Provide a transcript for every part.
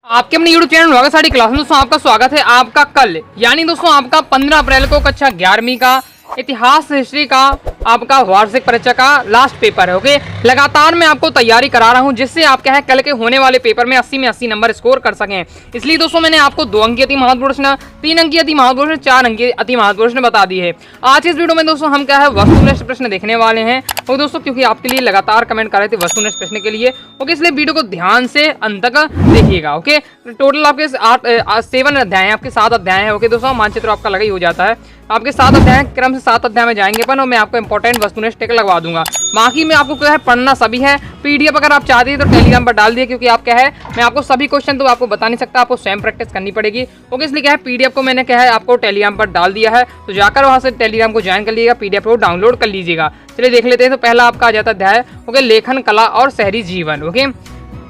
आपके अपने YouTube channel होगा सारी क्लास में दोस्तों आपका स्वागत है। आपका कल यानी दोस्तों आपका 15 अप्रैल को कक्षा 11वीं का इतिहास हिस्ट्री का आपका वार्षिक परीक्षा का लास्ट पेपर है। ओके, लगातार मैं आपको तैयारी करा रहा हूं जिससे आप क्या है कल के होने वाले पेपर में 80 में 80 नंबर स्कोर कर सकें। इसलिए दोस्तों मैंने आपको 2 अंकीय अति महत्वपूर्ण प्रश्न, 3 अंकीय अति महत्वपूर्ण प्रश्न, 4 अंकीय अति महत्वपूर्ण प्रश्न बता दी है। आज इस वीडियो में दोस्तों हम क्या है वस्तुनिष्ठ प्रश्न देखने वाले हैं। और दोस्तों क्योंकि आपके लिए लगातार कमेंट कर रहे थे वस्तुनिष्ठ प्रश्न के लिए, ओके, इसलिए वीडियो को ध्यान से अंत तक देखिएगा। ओके, टोटल आपके 7 अध्याय हैं, आपके 7 अध्याय हैं। ओके दोस्तों, मानचित्र आपका लगा ही हो जाता है। आपके 7 अध्याय क्रम से 7 अध्याय में जाएंगे अपन, और मैं आपको इंपॉर्टेंट वस्तुनिष्ठ टिक लगवा दूंगा। बाकी में आपको क्या है पढ़ना सभी है। पीडीएफ अगर आप चाहते हैं तो टेलीग्राम पर डाल दिए, क्योंकि आप क्या है मैं आपको सभी क्वेश्चन तो आपको बता नहीं सकता, आपको स्वयं प्रैक्टिस करनी पड़ेगी। ओके, इसलिए क्या है पीडीएफ को मैंने क्या है आपको टेलीग्राम पर डाल दिया है, तो जाकर वहां से टेलीग्राम को ज्वाइन कर लीजिएगा, पीडीएफ को डाउनलोड कर लीजिएगा। चलिए देख लेते हैं। तो पहला आपका आ जाता अध्याय ओके लेखन कला और शहरी जीवन। ओके,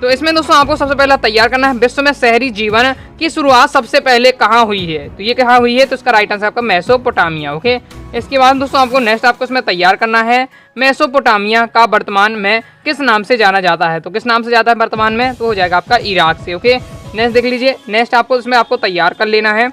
तो इसमें दोस्तों आपको सबसे पहला तैयार करना है विश्व में शहरी जीवन की शुरुआत सबसे पहले कहाँ हुई है। तो ये कहाँ हुई है, तो इसका राइट आंसर आपका मेसोपोटामिया। ओके, इसके बाद दोस्तों आपको नेक्स्ट आपको इसमें तैयार करना है मेसोपोटामिया का वर्तमान में किस नाम से जाना जाता है। तो किस नाम से जाता है वर्तमान में, तो हो जाएगा आपका इराक से। ओके, नेक्स्ट देख लीजिए। नेक्स्ट आपको इसमें आपको तैयार कर लेना है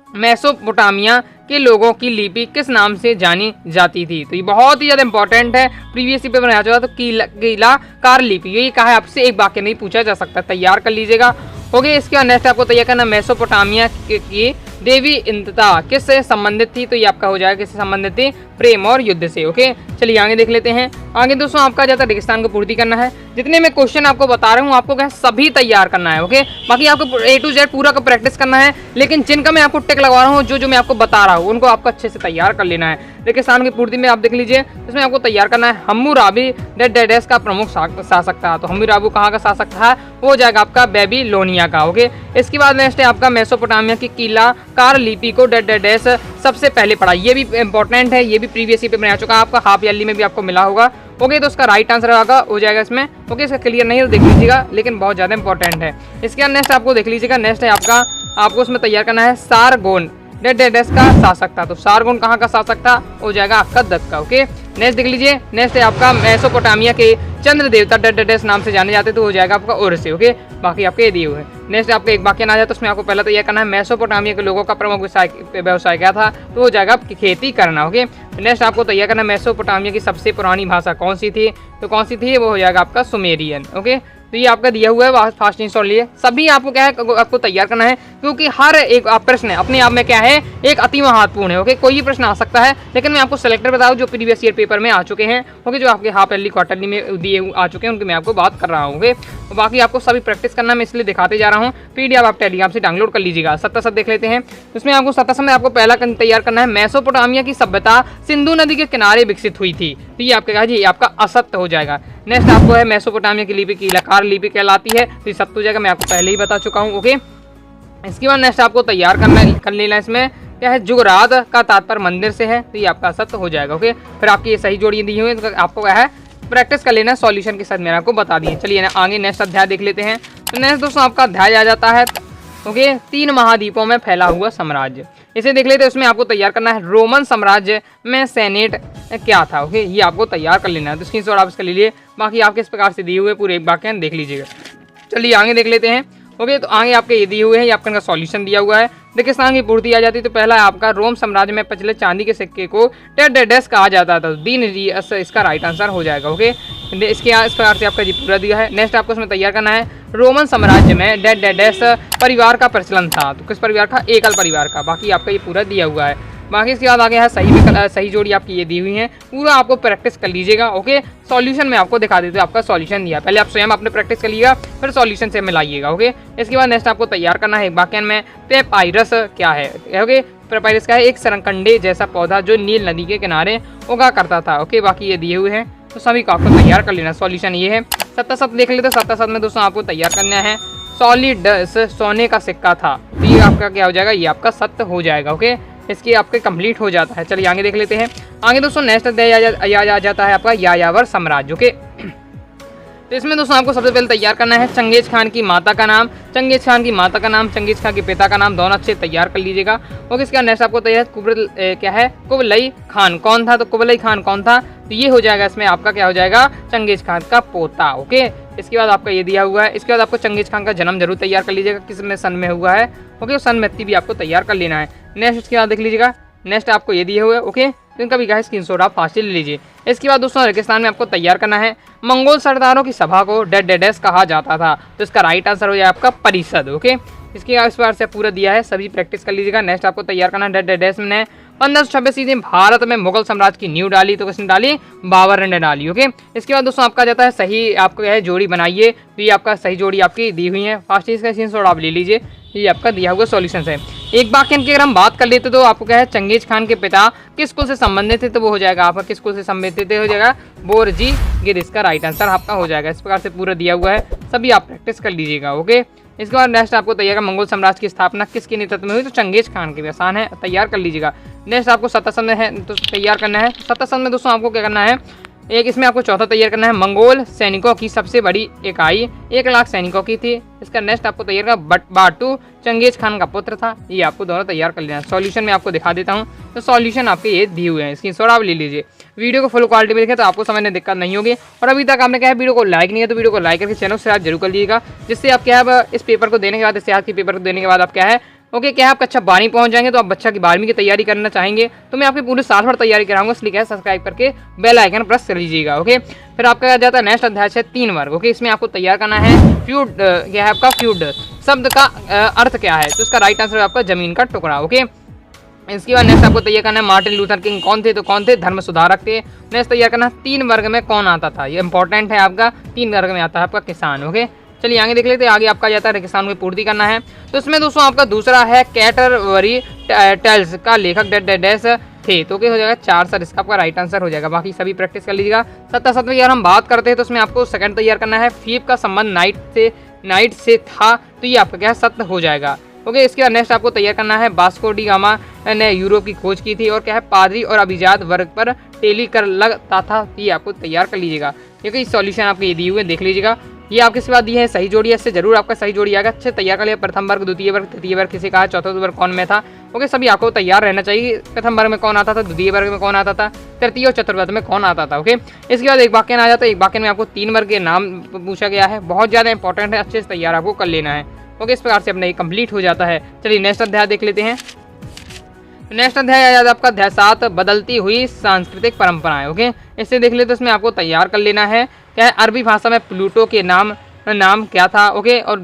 मेसोपोटामिया के लोगों की लिपि किस नाम से जानी जाती थी। तो ये बहुत ही ज़्यादा इंपॉर्टेंट है, प्रीवियस पेपर में आ जाएगा। तो कीलाकार लिपि, ये कहा है आपसे एक वाक्य नहीं पूछा जा सकता, तैयार कर लीजिएगा। ओके, इसके बाद नेक्स्ट आपको तैयार करना मेसोपोटामिया की देवी इंद्रता किससे संबंधित थी। तो ये आपका हो जाएगा किससे संबंधित थी, प्रेम और युद्ध से। ओके, चलिए आगे देख लेते हैं। आगे दोस्तों आपका जाता रेगिस्तान को पूर्ति करना है। जितने मैं क्वेश्चन आपको बता रहा हूँ आपको क्या सभी तैयार करना है। ओके, बाकी आपको A to Z पूरा का प्रैक्टिस करना है, लेकिन जिनका मैं आपको टिक लगवा रहा हूँ, जो मैं आपको बता रहा हूँ उनको आपको अच्छे से तैयार कर लेना है। रेगिस्तान की पूर्ति में आप देख लीजिए, इसमें आपको तैयार करना है हम्मुराबी डेडेस का प्रमुख शासक था। तो हम्मुराबी कहाँ का शासक था, वो हो जाएगा आपका बेबीलोनिया का। ओके, इसके बाद नेक्स्ट है आपका मेसोपोटामिया की कीलाकार लिपि को डेडेस सबसे पहले पढ़ा। ये भी इंपॉर्टेंट है, ये भी प्रीवियस पेपर में आ चुका है, आपका हाफ ईयरली में भी आपको मिला होगा। ओके, तो उसका राइट आंसर हो जाएगा इसमें। ओके, इसका क्लियर नहीं है तो देख लीजिएगा, लेकिन बहुत ज़्यादा इंपॉर्टेंट है। इसके बाद नेक्स्ट आपको देख लीजिएगा। नेक्स्ट है आपको उसमें तैयार करना है सारगोन डेडेस का शासक था। तो सारगोन कहाँ का शासक था, हो जाएगा आपका दत्त का। ओके, नेक्स्ट देख लीजिए। नेक्स्ट है आपका मेसोपोटामिया के चंद्र देवता डेडेस नाम से जाने जाते, तो हो जाएगा आपका उर्स से। ओके, बाकी आपके ये दिए हुए हैं। नेक्स्ट आपका एक वाक्य ना जाए तो उसमें आपको पहला तैयार करना है मेसोपोटामिया के लोगों का प्रमुख व्यवसाय क्या था, तो हो जाएगा आपकी खेती करना। ओके, नेक्स्ट आपको तैयार करना है मेसोपोटामिया की सबसे पुरानी भाषा कौन सी थी, तो कौन सी थी, वो हो जाएगा आपका सुमेरियन। ओके, तो ये आपका दिया हुआ है, फास्ट इंस्टॉल लिए सभी आपको क्या है आपको तैयार करना है, क्योंकि हर एक प्रश्न अपने आप में क्या है एक अति महत्वपूर्ण है। ओके, कोई भी प्रश्न आ सकता है, लेकिन मैं आपको सेलेक्टर बताऊँ जो प्रीवियस ईयर पेपर में आ चुके हैं। ओके, जो आपके हाफ ईयरली क्वार्टरली में दिए आ चुके हैं उनकी मैं आपको बात कर रहा हूँ। ओके, बाकी आपको सभी प्रैक्टिस करना मैं इसलिए दिखाते जा रहा हूँ। पीडीएफ आप टेलीग्राम से डाउनलोड कर लीजिएगा। सत्ता देख लेते हैं। इसमें आपको सत्ता में आपको पहला तैयार करना है मेसोपोटामिया की सभ्यता सिंधु नदी के किनारे विकसित हुई थी। तो ये आपका जी आपका असत्य हो जाएगा। नेक्स्ट आपको है मेसोपोटामिया की लिपि कीलाकार लिपि कहलाती है, तो ये सत्य हो जाएगा, मैं आपको पहले ही बता चुका हूँ। ओके, इसके बाद नेक्स्ट आपको तैयार कर लेना इसमें क्या है जुगरात का तात्पर्य मंदिर से है, तो ये आपका सत्य हो जाएगा। ओके, फिर आपकी ये सही जोड़ियाँ दी हुई है, तो आपको क्या है प्रैक्टिस कर लेना सॉल्यूशन के साथ, मैंने आपको बता दिए। चलिए आगे नेक्स्ट अध्याय देख लेते हैं। तो नेक्स्ट दोस्तों आपका अध्याय आ जाता है ओके 3 महाद्वीपों में फैला हुआ साम्राज्य। इसे देख लेते हैं। उसमें आपको तैयार करना है रोमन साम्राज्य में सेनेट क्या था। ओके, ये आपको तैयार कर लेना है, तो स्क्रीनशॉट आप इसका ले लिए। बाकी आपके इस प्रकार से दिए हुए पूरे एक वाक्य देख लीजिएगा। चलिए आगे देख लेते हैं। ओके, तो आगे आपके ये दिए हुए हैं, ये आपका इनका सॉल्यूशन दिया हुआ है। रेगिस्तान की पूर्ति आ जाती है, तो पहला है आपका रोम साम्राज्य में प्रचलित चांदी के सिक्के को डेडेस कहा जाता था। इसका राइट आंसर हो जाएगा। ओके, इसके इस प्रकार से आपका जी पूरा दिया है। नेक्स्ट आपको इसमें तैयार करना है रोमन साम्राज्य में डेडेस परिवार का प्रचलन था। तो किस परिवार का, एकल परिवार का। बाकी आपका ये पूरा दिया हुआ है। बाकी इसके बाद आगे है सही जोड़ी आपकी ये दी हुई है, पूरा आपको प्रैक्टिस कर लीजिएगा। ओके, सॉल्यूशन में आपको दिखा देते हैं, आपका सॉल्यूशन दिया, पहले आप स्वयं अपने प्रैक्टिस कर लीजिएगा, फिर सॉल्यूशन से मिलाइएगा। ओके, इसके बाद नेक्स्ट आपको तैयार करना है वाक्य में पेपाइरस क्या है। ओके, पेपाइरस का है एक सरकंडे जैसा पौधा जो नील नदी के किनारे उगा करता था। ओके, बाकी ये दिए हुए हैं, तो सभी को आपको तैयार कर लेना। सॉल्यूशन ये है। 77 देख लेते। 77 में दोस्तों आपको तैयार करना है सॉलिडस सोने का सिक्का था। तो ये आपका क्या हो जाएगा, ये आपका सत्य हो जाएगा। ओके, इसके आपके कंप्लीट हो जाता है। चलिए आगे देख लेते हैं। आगे दोस्तों नेक्स्ट अध्याय आ जाता है आपका यायावर साम्राज्य। ओके, तो इसमें दोस्तों आपको सबसे पहले तैयार करना है चंगेज खान की माता का नाम, चंगेज खान की माता का नाम, चंगेज खान के पिता का नाम, दोनों अच्छे तैयार कर लीजिएगा। ओके, इसका नेक्स्ट आपको तैयार कुबलई खान कौन था। तो कुबलई खान कौन था, तो ये हो जाएगा इसमें आपका क्या हो जाएगा, चंगेज खान का पोता। ओके, इसके बाद आपका ये दिया हुआ है। इसके बाद आपको चंगेज खान का जन्म जरूर तैयार कर लीजिएगा, किस में सन में हुआ है। ओके, सन में भी आपको तैयार कर लेना है। नेक्स्ट इसके बाद देख लीजिएगा, नेक्स्ट आपको ये दिए हुए। ओके, तो इनका भी गाइस स्क्रीनशॉट आप फास्ट ले लीजिए। इसके बाद दोस्तों रेगिस्तान में आपको तैयार करना है। मंगोल सरदारों की सभा को डेडेस कहा जाता था, तो इसका राइट आंसर हो जाए आपका परिषद। ओके, इसके इस बार से पूरा दिया है, सभी प्रैक्टिस कर लीजिएगा। नेक्स्ट आपको तैयार करना है डेडेस में 1526 ईस्वी में भारत में मुगल साम्राज्य की नींव डाली, तो किसने डाली, बाबर ने डाली। ओके, इसके बाद दोस्तों आपका जाता है सही आपको है जोड़ी बनाइए, तो ये आपका सही जोड़ी आपकी दी हुई है। फास्ट इसका स्क्रीनशॉट आप ले लीजिए, ये आपका दिया हुआ सॉल्यूशन है। एक वाक्य की अगर हम बात कर लेते तो आपको क्या है, चंगेज खान के पिता किस कुल से संबंधित थे, तो वो हो जाएगा आपका किस कुल से संबंधित हो जाएगा, बोरजी गिर। इसका राइट आंसर आपका हो जाएगा। इस प्रकार से पूरा दिया हुआ है, सभी आप प्रैक्टिस कर लीजिएगा। ओके, इसके बाद नेक्स्ट आपको तैयार मंगोल साम्राज्य की स्थापना किसके नेतृत्व में हुई, तो चंगेज खान के। आसान है, तैयार कर लीजिएगा। नेक्स्ट आपको सत्तासन में है तो तैयार करना है। सत्तासन में दोस्तों आपको क्या करना है, एक इसमें आपको चौथा तैयार करना है, मंगोल सैनिकों की सबसे बड़ी इकाई 1 लाख सैनिकों की थी। इसका नेक्स्ट आपको तैयार करना, बाटू चंगेज खान का पुत्र था। ये आपको दोनों तैयार कर लेना है। सॉल्यूशन में आपको दिखा देता हूँ, तो सॉल्यूशन आपके ये दिए हुए हैं, इसकी स्क्रीनशॉट आप ले लीजिए। वीडियो को फुल क्वालिटी में देखें तो आपको समझने में दिक्कत नहीं होगी। और अभी तक आपने क्या है वीडियो को लाइक नहीं है, तो वीडियो को लाइक करके चैनल से जरूर कर लीजिएगा, जिससे आप क्या है इस पेपर को देने के बाद, इस आज के पेपर को देने के बाद आप क्या है ओके क्या आप कक्षा 12 पहुंच जाएंगे, तो आप बच्चा की 12वीं की तैयारी करना चाहेंगे, तो मैं आपकी पूरे साल भर तैयारी कराऊंगा, इसलिए क्या सब्सक्राइब करके बेल आइकन प्रेस कर लीजिएगा। ओके, फिर आपका जाता है नेक्स्ट अध्याय है 3 वर्ग। ओके, इसमें आपको तैयार करना है फ्यूड, क्या है आपका फ्यूड शब्द का अर्थ क्या है, तो इसका राइट आंसर है आपका जमीन का टुकड़ा। ओके, इसके बाद नेक्स्ट आपको तैयार करना है मार्टिन लूथर किंग कौन थे, तो कौन थे, धर्म सुधारक थे। नेक्स्ट तैयार करना है 3 वर्ग में कौन आता था, ये इंपॉर्टेंट है आपका, 3 वर्ग में आता है आपका किसान। ओके, चलिए आगे देख लेते हैं। आगे आपका जाता है किसान को पूर्ति करना है, तो इसमें दोस्तों आपका दूसरा है कैटरबरी टेल्स का लेखक डेडेस थे, तो क्या हो जाएगा 4 सर, इसका आपका राइट आंसर हो जाएगा। बाकी सभी प्रैक्टिस कर लीजिएगा। 77 में यार हम बात करते हैं तो उसमें आपको सेकंड तैयार करना है, फीप का संबंध नाइट से था, तो ये आपका क्या है सत्य हो जाएगा। ओके, इसके बाद नेक्स्ट आपको तैयार करना है वास्को डी गामा ने यूरोप की खोज की थी, और क्या है पादरी और अभिजात वर्ग पर टेली कर लगता था, ये आपको तैयार कर लीजिएगा। क्योंकि सॉल्यूशन आपके ये दिए हुए देख लीजिएगा। ये आपके सिवा दी है सही जोड़ी है, इससे जरूर आपका सही जोड़ी आएगा। अच्छे तैयार कर लिया। प्रथम वर्ग, द्वितीय वर्ग, तृतीय वर्ग किसे कहा, चौथा वर्ग कौन में था। ओके, सभी आपको तैयार रहना चाहिए। प्रथम वर्ग में कौन आता था, द्वितीय वर्ग में कौन आता था, तृतीय और चतुर्थ वर्ग में कौन आता था। ओके, इसके बाद एक वाक्य आ जाता है। एक वाक्य में आपको 3 वर्ग के नाम पूछा गया है, बहुत ज़्यादा इंपॉर्टेंट है, अच्छे से तैयार आपको कर लेना है। ओके, इस प्रकार से अपना ये कंप्लीट हो जाता है। चलिए नेक्स्ट अध्याय देख लेते हैं। नेक्स्ट अध्याय आ जाता है आपका अध्याय 7 बदलती हुई सांस्कृतिक परंपराएं। ओके, इससे देख लेते इसमें आपको तैयार कर लेना है। क्या है अरबी भाषा में प्लूटो के नाम क्या था। ओके, और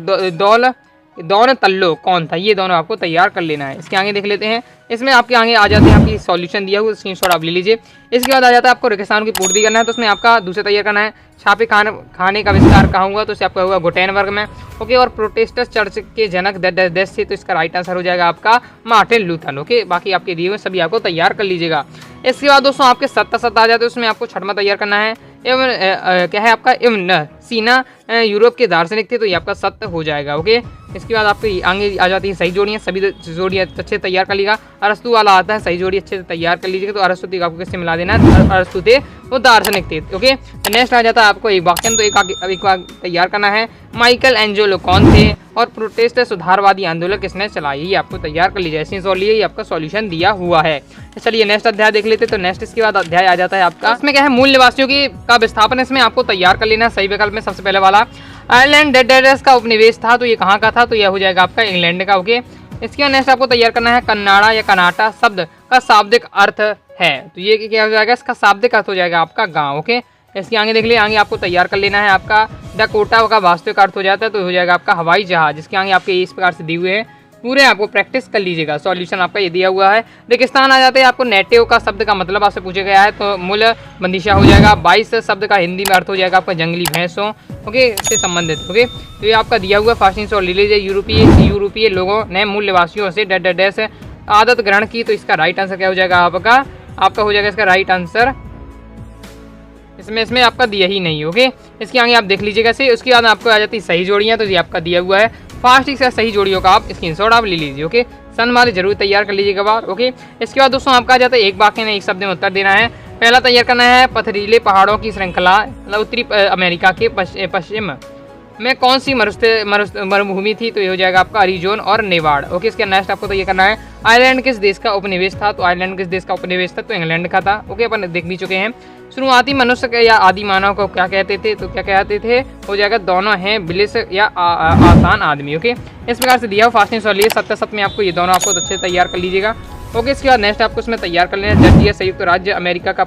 दौन तल्लो कौन था, ये दोनों आपको तैयार कर लेना है। इसके आगे देख लेते हैं। इसमें आपके आगे आ जाते हैं आपकी सॉल्यूशन दिया हुआ, स्क्रीनशॉट आप ले लीजिए। इसके बाद आ जाता है आपको रेगिस्तान की पूर्ति करना है, तो उसमें आपका दूसरा तैयार करना है छापे खाने का विस्तार कहाँ हुआ, तो इसे आपका हुआ गुटेन वर्ग में। ओके, और प्रोटेस्टेंट चर्च के जनक देश से, तो इसका राइट आंसर हो जाएगा आपका मार्टिन लूथर। ओके, बाकी आपके दिए हुए सभी आपको तैयार कर लीजिएगा। इसके बाद दोस्तों आपके 7 आ जाते हैं, उसमें आपको 6वां तैयार करना है। क्या है आपका इब्न सीना यूरोप के दार्शनिक थे, तो ये आपका सत्य हो जाएगा। ओके, इसके बाद आपकी आगे आ जाती है सही जोड़ियाँ, सभी जोड़ियाँ अच्छे से तैयार कर लीजिएगा। अरस्तु वाला आता है, सही जोड़ी अच्छे से तैयार कर लीजिएगा। तो अरस्तु आपको किससे मिला देना है, अरस्तु थे वो दार्शनिक थे। ओके, तो नेक्स्ट आ जाता है आपको एक वाक्य, तो एक तैयार करना है माइकल एंजेलो कौन थे, और प्रोटेस्ट सुधारवादी आंदोलन किसने चलाई, ये आपको तैयार कर लीजिए। ऐसे ये आपका सॉल्यूशन दिया हुआ है। चलिए नेक्स्ट अध्याय देख लेते। तो नेक्स्ट इसके बाद अध्याय आ जाता है आपका, इसमें क्या है मूल निवासियों की का विस्थापन, इसमें आपको तैयार कर लेना है। सही विकल्प में सबसे पहले वाला आयरलैंड डेडेस का उपनिवेश था, तो ये कहाँ का था, तो यह हो जाएगा आपका इंग्लैंड का। ओके, इसके बाद नेक्स्ट आपको तैयार करना है कन्नाडा या कनाटा शब्द का शाब्दिक अर्थ है, तो ये क्या हो जाएगा, इसका शाब्दिक अर्थ हो जाएगा आपका गाँव। ओके, इसके आगे देख लिया। आगे आपको तैयार कर लेना है आपका डकोटा का वास्तविक अर्थ हो जाता है, तो हो जाएगा आपका हवाई जहाज। जिसके आगे आपके इस प्रकार से दिए हुए हैं, पूरे आपको प्रैक्टिस कर लीजिएगा। सॉल्यूशन आपका ये दिया हुआ है। रेगिस्तान आ जाते हैं आपको नेटिव का शब्द का मतलब आपसे पूछा गया है, तो मूल बंदिशा हो जाएगा। 22 शब्द का हिंदी में अर्थ हो जाएगा आपका जंगली भैंसों। ओके, इससे संबंधित। ओके, तो ये आपका दिया हुआ फास्टिंग सॉल्व ले लीजिए। यूरोपीय लोगों ने मूल निवासियों से डेडेस आदत ग्रहण की, तो इसका राइट आंसर क्या हो जाएगा आपका हो जाएगा इसका राइट आंसर, इसमें आपका दिया ही नहीं। ओके, इसके आगे आप देख लीजिएगा से। उसके बाद आपको आ जाती है सही जोड़ियाँ, तो ये आपका दिया हुआ है। फास्ट से सही जोड़ियों का आप स्क्रीनशॉट आप ले लीजिए। ओके, सन वाले जरूर तैयार कर लीजिएगा बार। ओके, इसके बाद दोस्तों आपका आ जाता है एक वाक्य में एक शब्द में उत्तर देना है। पहला तैयार करना है पथरीले पहाड़ों की श्रृंखला उत्तरी अमेरिका के पश्चिम में कौन सी मरुभूमि थी, तो ये हो जाएगा आपका अरिजोन और नेवाड़। ओके, इसके नेक्स्ट आपको तो ये करना है आयरलैंड किस देश का उपनिवेश था, तो आयरलैंड किस देश का उपनिवेश था, तो इंग्लैंड का था। ओके, अपन देख भी चुके हैं। शुरुआती मनुष्य के या आदि मानव को क्या कहते थे, तो क्या कहते थे, हो जाएगा दोनों हैं बिलिस या आसान आदमी। ओके, इस प्रकार से दिया हो फास्टिंग सॉल्व लिए सत्य में आपको ये दोनों आपको अच्छे तैयार कर लीजिएगा। ओके, इसके बाद नेक्स्ट आपको इसमें तैयार कर लेना जॉर्जिया संयुक्त राज्य अमेरिका का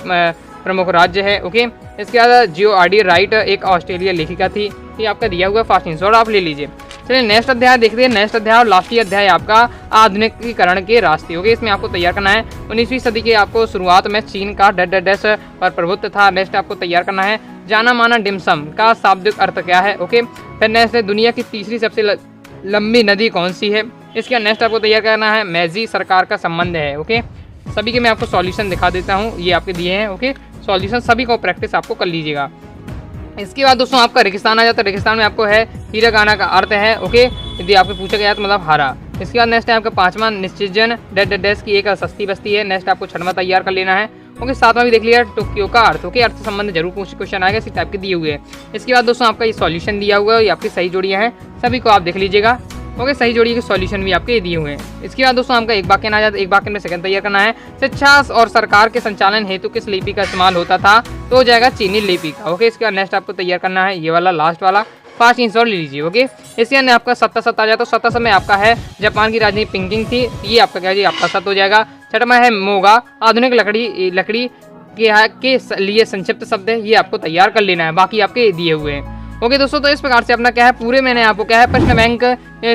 प्रमुख राज्य है। ओके, इसके बाद जियोआरडी राइट एक ऑस्ट्रेलिया लेखिका थी। ये आपका दिया हुआ फास्टिंग सॉल्व आप ले लीजिए। चलिए नेक्स्ट अध्याय देखते हैं। नेक्स्ट अध्याय और लास्ट अध्याय आपका आधुनिकीकरण के रास्ते। ओके, इसमें आपको तैयार करना है 19वीं सदी के आपको शुरुआत में चीन का डस पर प्रभुत्व था। नेक्स्ट आपको तैयार करना है जाना माना डिमसम का शाब्दिक अर्थ क्या है। ओके, फिर नेक्स्ट दुनिया की तीसरी सबसे लंबी नदी कौन सी है। इसके नेक्स्ट आपको तैयार करना है मैजी सरकार का संबंध है। ओके, सभी के मैं आपको सॉल्यूशन दिखा देता हूँ, ये आपके दिए हैं। ओके, सॉल्यूशन सभी को प्रैक्टिस आपको कर लीजिएगा। इसके बाद दोस्तों आपका रेगिस्तान आ जाता है। रेगिस्तान में आपको है हीरागाना का अर्थ है। ओके, यदि आपको पूछा गया तो मतलब हारा। इसके बाद नेक्स्ट है आपका 5वां निश्चिजन डेस की एक सस्ती बस्ती है। नेक्स्ट आपको 6वां तैयार कर लेना है। ओके, 7वां भी देख लिया टोक्यो का अर्थ। ओके, अर्थ संबंध जरूर क्वेश्चन आएगा, इसी टाइप के दिए हुए हैं। इसके बाद दोस्तों आपका ये सॉल्यूशन दिया हुआ है, ये आपकी सही जोड़ियाँ हैं, सभी को आप देख लीजिएगा। ओके, सही जोड़ी के सॉल्यूशन भी आपके दिए हुए हैं। इसके बाद दोस्तों आपका एक वाक्य आ जाता है। एक वाक्य में सेकंड तैयार करना है। शिक्षा और सरकार के संचालन हेतु किस लिपि का इस्तेमाल होता था, तो हो जाएगा चीनी लिपि का। ओके, इसके बाद नेक्स्ट आपको तैयार करना है ये वाला लास्ट वाला फास्टिंग सॉल्व ले लीजिए। ओके, इसके अंदर आपका 7 आ जाता है। 7 में आपका है जापान की राजधानी पिंगिंग थी, ये आपका क्या जी आपका 7 हो जाएगा। 6वां है मोगा आधुनिक लकड़ी के लिए संक्षिप्त शब्द है, ये आपको तैयार कर लेना है, बाकी आपके दिए हुए हैं। ओके दोस्तों, तो इस प्रकार से अपना क्या है पूरे मैंने आपको क्या है प्रश्न बैंक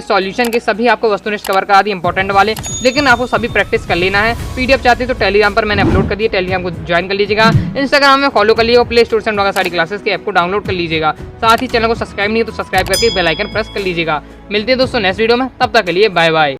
सॉल्यूशन के सभी आपको वस्तुनिष्ठ कवर करा दी इंपॉर्टेंट वाले, लेकिन आपको सभी प्रैक्टिस कर लेना है। पीडीएफ चाहते तो टेलीग्राम पर मैंने अपलोड कर दिया, टेलीग्राम को ज्वाइन कर लीजिएगा। इंस्टाग्राम में फॉलो कर लीजिएगा, प्ले स्टोर से सारी क्लासेस के ऐप को डाउनलोड कर लीजिएगा। साथ ही चैनल को सब्सक्राइब नहीं है तो सब्सक्राइब करके बेल आइकन प्रेस कर लीजिएगा। मिलते हैं दोस्तों नेक्स्ट वीडियो में, तब तक के लिए बाय बाय।